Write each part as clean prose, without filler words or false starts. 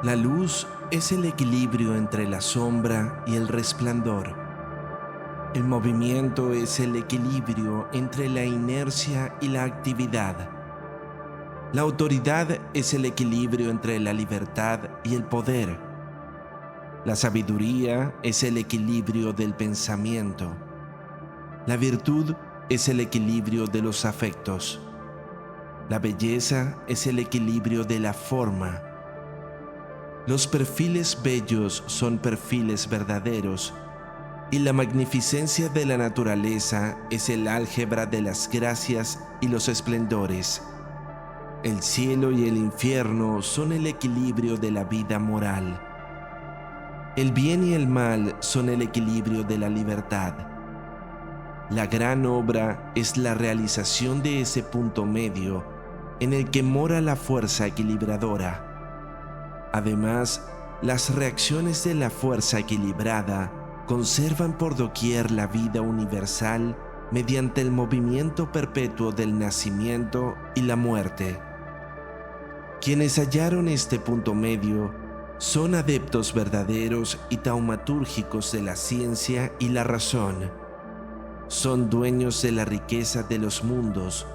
La luz es el equilibrio entre la sombra y el resplandor. El movimiento es el equilibrio entre la inercia y la actividad. La autoridad es el equilibrio entre la libertad y el poder. La sabiduría es el equilibrio del pensamiento. La virtud es el equilibrio de los afectos. La belleza es el equilibrio de la forma. Los perfiles bellos son perfiles verdaderos, y la magnificencia de la naturaleza es el álgebra de las gracias y los esplendores. El cielo y el infierno son el equilibrio de la vida moral. El bien y el mal son el equilibrio de la libertad. La gran obra es la realización de ese punto medio en el que mora la fuerza equilibradora. Además, las reacciones de la fuerza equilibrada conservan por doquier la vida universal mediante el movimiento perpetuo del nacimiento y la muerte. Quienes hallaron este punto medio son adeptos verdaderos y taumatúrgicos de la ciencia y la razón. Son dueños de la riqueza de los mundos,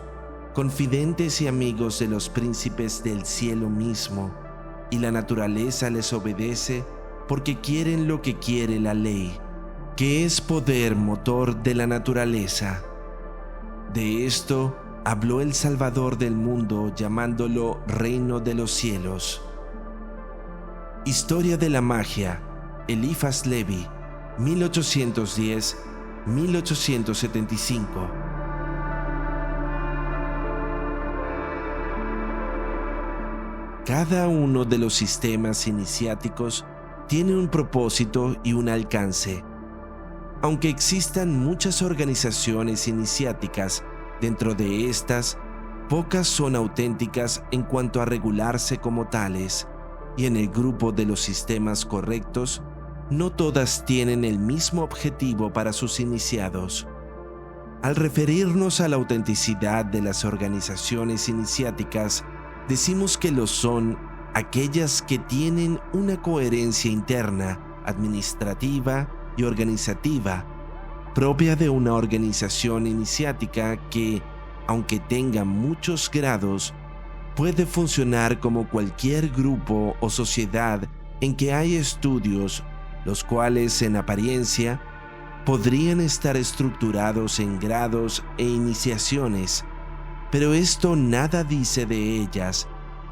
confidentes y amigos de los príncipes del cielo mismo, y la naturaleza les obedece porque quieren lo que quiere la ley, que es poder motor de la naturaleza. De esto habló el Salvador del mundo llamándolo Reino de los Cielos. Historia de la magia, Eliphas Levi, 1810-1875. Cada uno de los sistemas iniciáticos tiene un propósito y un alcance. Aunque existan muchas organizaciones iniciáticas, dentro de estas, pocas son auténticas en cuanto a regularse como tales, y en el grupo de los sistemas correctos, no todas tienen el mismo objetivo para sus iniciados. Al referirnos a la autenticidad de las organizaciones iniciáticas, decimos que lo son aquellas que tienen una coherencia interna, administrativa y organizativa, propia de una organización iniciática que, aunque tenga muchos grados, puede funcionar como cualquier grupo o sociedad en que hay estudios, los cuales en apariencia podrían estar estructurados en grados e iniciaciones, pero esto nada dice de ellas,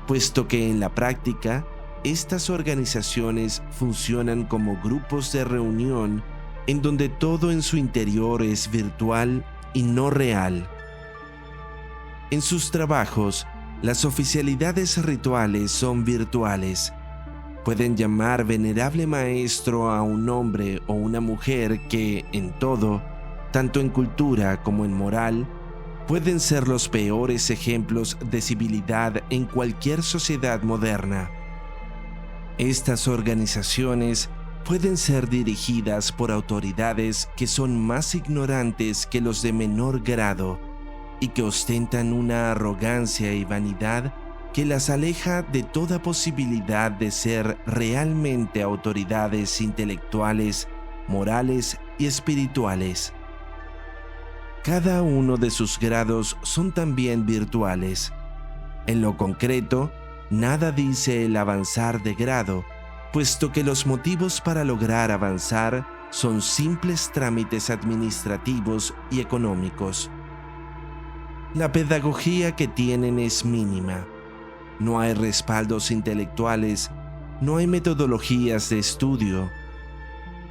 puesto que en la práctica estas organizaciones funcionan como grupos de reunión en donde todo en su interior es virtual y no real. En sus trabajos, las oficialidades rituales son virtuales. Pueden llamar venerable maestro a un hombre o una mujer que, en todo, tanto en cultura como en moral, pueden ser los peores ejemplos de civilidad en cualquier sociedad moderna. Estas organizaciones pueden ser dirigidas por autoridades que son más ignorantes que los de menor grado y que ostentan una arrogancia y vanidad que las aleja de toda posibilidad de ser realmente autoridades intelectuales, morales y espirituales. Cada uno de sus grados son también virtuales. En lo concreto, nada dice el avanzar de grado, puesto que los motivos para lograr avanzar son simples trámites administrativos y económicos. La pedagogía que tienen es mínima. No hay respaldos intelectuales, no hay metodologías de estudio.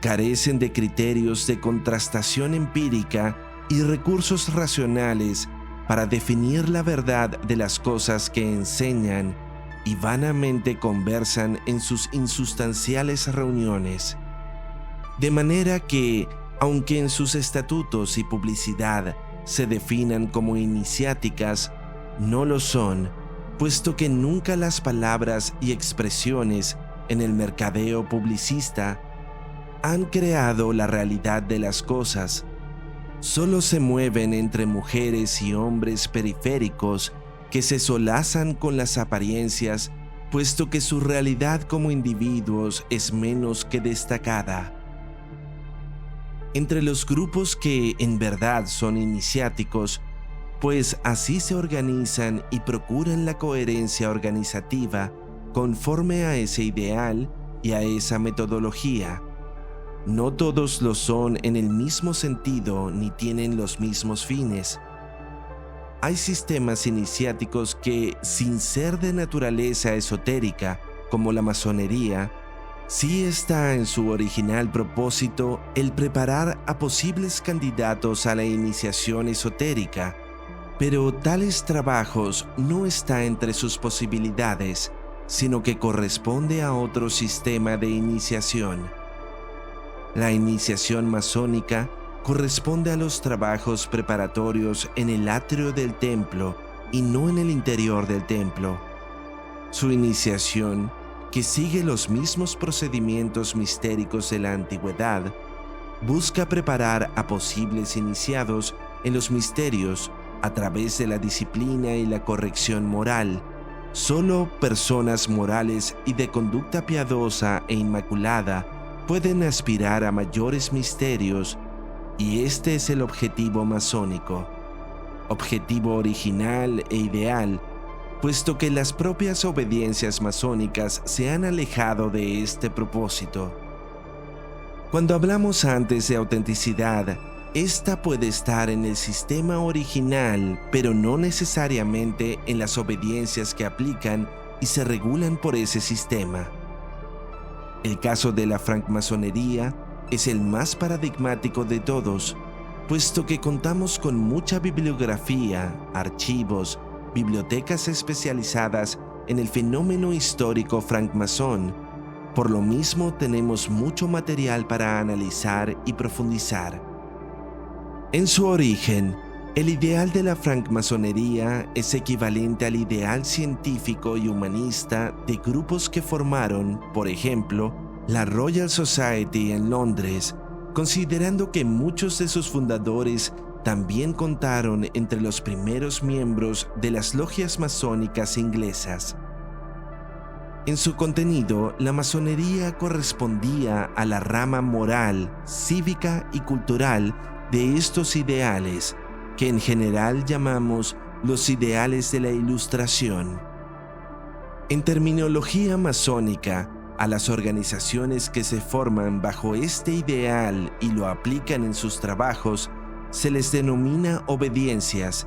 Carecen de criterios de contrastación empírica y recursos racionales para definir la verdad de las cosas que enseñan y vanamente conversan en sus insustanciales reuniones. De manera que, aunque en sus estatutos y publicidad se definan como iniciáticas, no lo son, puesto que nunca las palabras y expresiones en el mercadeo publicista han creado la realidad de las cosas. Solo se mueven entre mujeres y hombres periféricos que se solazan con las apariencias puesto que su realidad como individuos es menos que destacada. Entre los grupos que en verdad son iniciáticos, pues así se organizan y procuran la coherencia organizativa conforme a ese ideal y a esa metodología. No todos lo son en el mismo sentido ni tienen los mismos fines. Hay sistemas iniciáticos que, sin ser de naturaleza esotérica, como la masonería, sí está en su original propósito el preparar a posibles candidatos a la iniciación esotérica, pero tales trabajos no está entre sus posibilidades, sino que corresponde a otro sistema de iniciación. La iniciación masónica corresponde a los trabajos preparatorios en el atrio del templo y no en el interior del templo. Su iniciación, que sigue los mismos procedimientos mistéricos de la antigüedad, busca preparar a posibles iniciados en los misterios a través de la disciplina y la corrección moral. Solo personas morales y de conducta piadosa e inmaculada pueden aspirar a mayores misterios, y este es el objetivo masónico, objetivo original e ideal, puesto que las propias obediencias masónicas se han alejado de este propósito. Cuando hablamos antes de autenticidad, esta puede estar en el sistema original, pero no necesariamente en las obediencias que aplican y se regulan por ese sistema. El caso de la francmasonería es el más paradigmático de todos, puesto que contamos con mucha bibliografía, archivos, bibliotecas especializadas en el fenómeno histórico francmasón. Por lo mismo, tenemos mucho material para analizar y profundizar. En su origen, el ideal de la francmasonería es equivalente al ideal científico y humanista de grupos que formaron, por ejemplo, la Royal Society en Londres, considerando que muchos de sus fundadores también contaron entre los primeros miembros de las logias masónicas inglesas. En su contenido, la masonería correspondía a la rama moral, cívica y cultural de estos ideales, que en general llamamos los ideales de la Ilustración. En terminología masónica, a las organizaciones que se forman bajo este ideal y lo aplican en sus trabajos, se les denomina obediencias.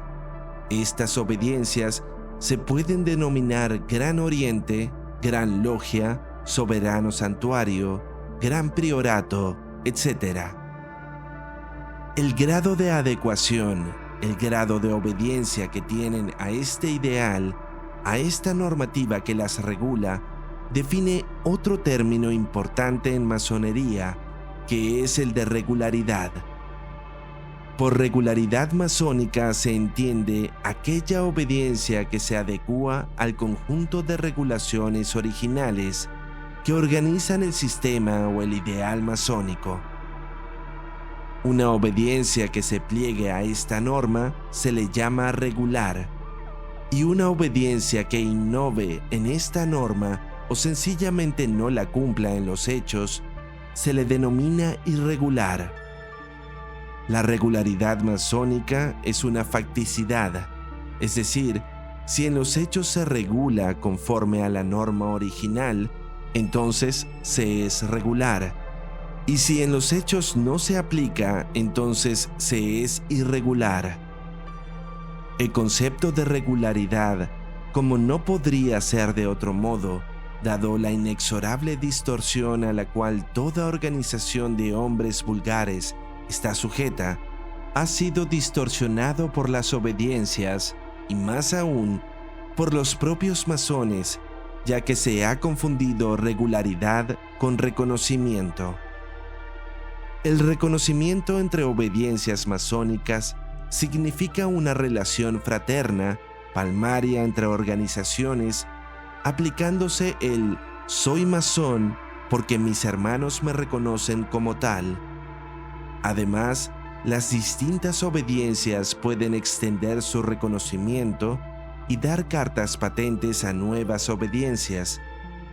Estas obediencias se pueden denominar Gran Oriente, Gran Logia, Soberano Santuario, Gran Priorato, etc. El grado de adecuación, el grado de obediencia que tienen a este ideal, a esta normativa que las regula, define otro término importante en masonería, que es el de regularidad. Por regularidad masónica se entiende aquella obediencia que se adecúa al conjunto de regulaciones originales que organizan el sistema o el ideal masónico. Una obediencia que se pliegue a esta norma se le llama regular, y una obediencia que innove en esta norma o sencillamente no la cumpla en los hechos, se le denomina irregular. La regularidad masónica es una facticidad, es decir, si en los hechos se regula conforme a la norma original, entonces se es regular. Y si en los hechos no se aplica, entonces se es irregular. El concepto de regularidad, como no podría ser de otro modo, dado la inexorable distorsión a la cual toda organización de hombres vulgares está sujeta, ha sido distorsionado por las obediencias y más aún por los propios masones, ya que se ha confundido regularidad con reconocimiento. El reconocimiento entre obediencias masónicas significa una relación fraterna, palmaria entre organizaciones, aplicándose el «soy masón porque mis hermanos me reconocen como tal». Además, las distintas obediencias pueden extender su reconocimiento y dar cartas patentes a nuevas obediencias,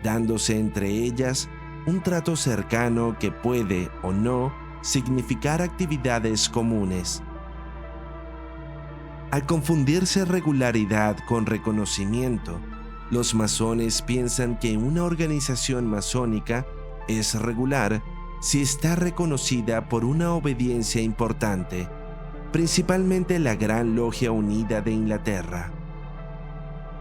dándose entre ellas un trato cercano que puede o no significar actividades comunes. Al confundirse regularidad con reconocimiento, los masones piensan que una organización masónica es regular si está reconocida por una obediencia importante, principalmente la Gran Logia Unida de Inglaterra.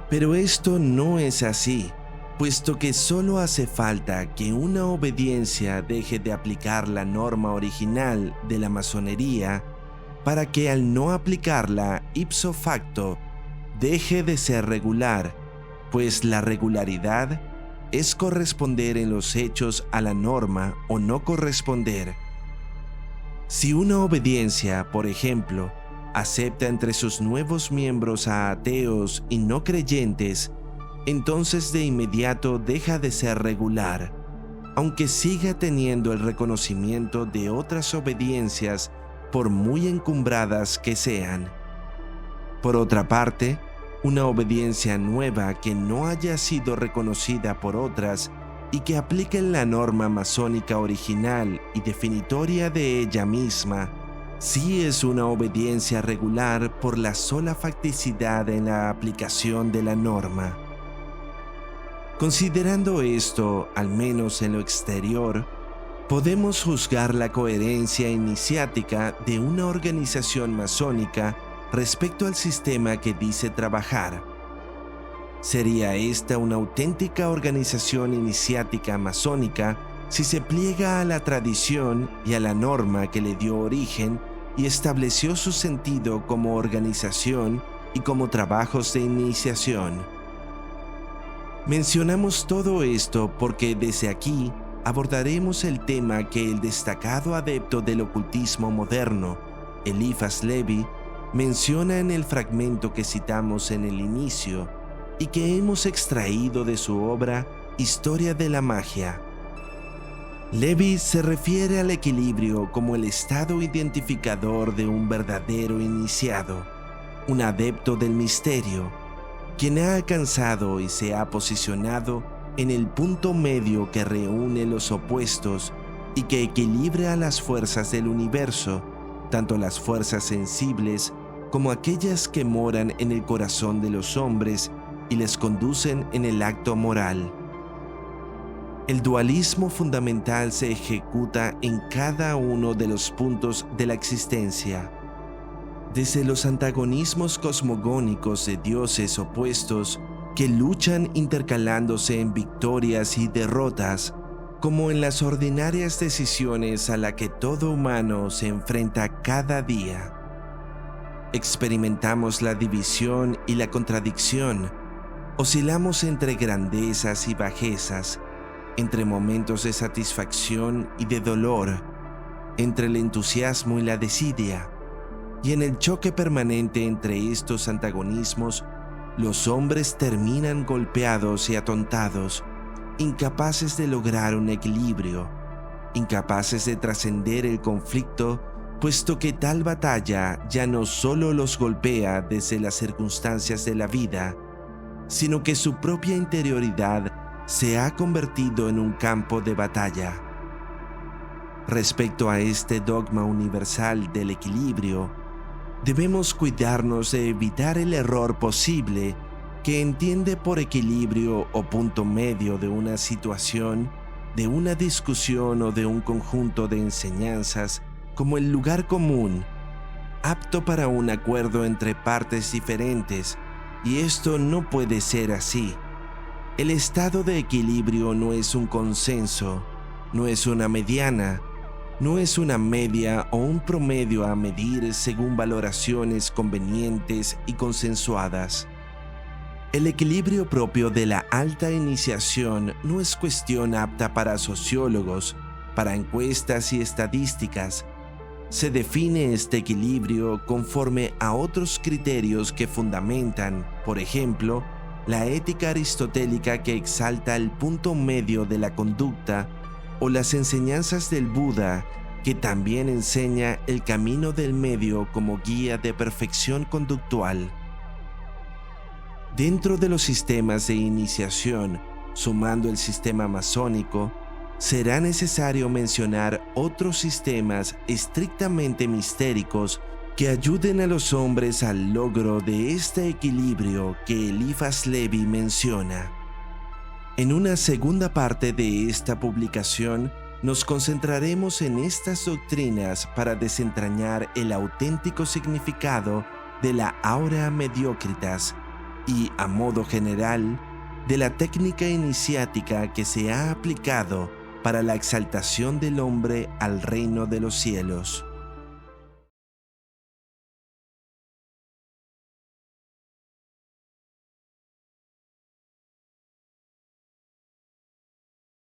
Pero esto no es así, puesto que solo hace falta que una obediencia deje de aplicar la norma original de la masonería para que al no aplicarla ipso facto deje de ser regular, pues la regularidad es corresponder en los hechos a la norma o no corresponder. Si una obediencia, por ejemplo, acepta entre sus nuevos miembros a ateos y no creyentes, entonces de inmediato deja de ser regular, aunque siga teniendo el reconocimiento de otras obediencias por muy encumbradas que sean. Por otra parte, una obediencia nueva que no haya sido reconocida por otras y que aplique la norma masónica original y definitoria de ella misma, sí es una obediencia regular por la sola facticidad en la aplicación de la norma. Considerando esto, al menos en lo exterior, podemos juzgar la coherencia iniciática de una organización masónica respecto al sistema que dice trabajar. ¿Sería esta una auténtica organización iniciática masónica si se pliega a la tradición y a la norma que le dio origen y estableció su sentido como organización y como trabajos de iniciación? Mencionamos todo esto porque desde aquí abordaremos el tema que el destacado adepto del ocultismo moderno, Eliphas Levi, menciona en el fragmento que citamos en el inicio y que hemos extraído de su obra Historia de la Magia. Levi se refiere al equilibrio como el estado identificador de un verdadero iniciado, un adepto del misterio, quien ha alcanzado y se ha posicionado en el punto medio que reúne los opuestos y que equilibra las fuerzas del universo, tanto las fuerzas sensibles como aquellas que moran en el corazón de los hombres y les conducen en el acto moral. El dualismo fundamental se ejecuta en cada uno de los puntos de la existencia, desde los antagonismos cosmogónicos de dioses opuestos que luchan intercalándose en victorias y derrotas, como en las ordinarias decisiones a las que todo humano se enfrenta cada día. Experimentamos la división y la contradicción, oscilamos entre grandezas y bajezas, entre momentos de satisfacción y de dolor, entre el entusiasmo y la desidia, y en el choque permanente entre estos antagonismos, los hombres terminan golpeados y atontados, incapaces de lograr un equilibrio, incapaces de trascender el conflicto, puesto que tal batalla ya no solo los golpea desde las circunstancias de la vida, sino que su propia interioridad se ha convertido en un campo de batalla. Respecto a este dogma universal del equilibrio, debemos cuidarnos de evitar el error posible que entiende por equilibrio o punto medio de una situación, de una discusión o de un conjunto de enseñanzas como el lugar común, apto para un acuerdo entre partes diferentes, y esto no puede ser así. El estado de equilibrio no es un consenso, no es una mediana, no es una media o un promedio a medir según valoraciones convenientes y consensuadas. El equilibrio propio de la alta iniciación no es cuestión apta para sociólogos, para encuestas y estadísticas. Se define este equilibrio conforme a otros criterios que fundamentan, por ejemplo, la ética aristotélica que exalta el punto medio de la conducta, o las enseñanzas del Buda, que también enseña el camino del medio como guía de perfección conductual. Dentro de los sistemas de iniciación, sumando el sistema masónico, será necesario mencionar otros sistemas estrictamente mistéricos que ayuden a los hombres al logro de este equilibrio que Eliphas Levi menciona. En una segunda parte de esta publicación, nos concentraremos en estas doctrinas para desentrañar el auténtico significado de la Aurea Mediocritas y, a modo general, de la técnica iniciática que se ha aplicado para la exaltación del hombre al reino de los cielos.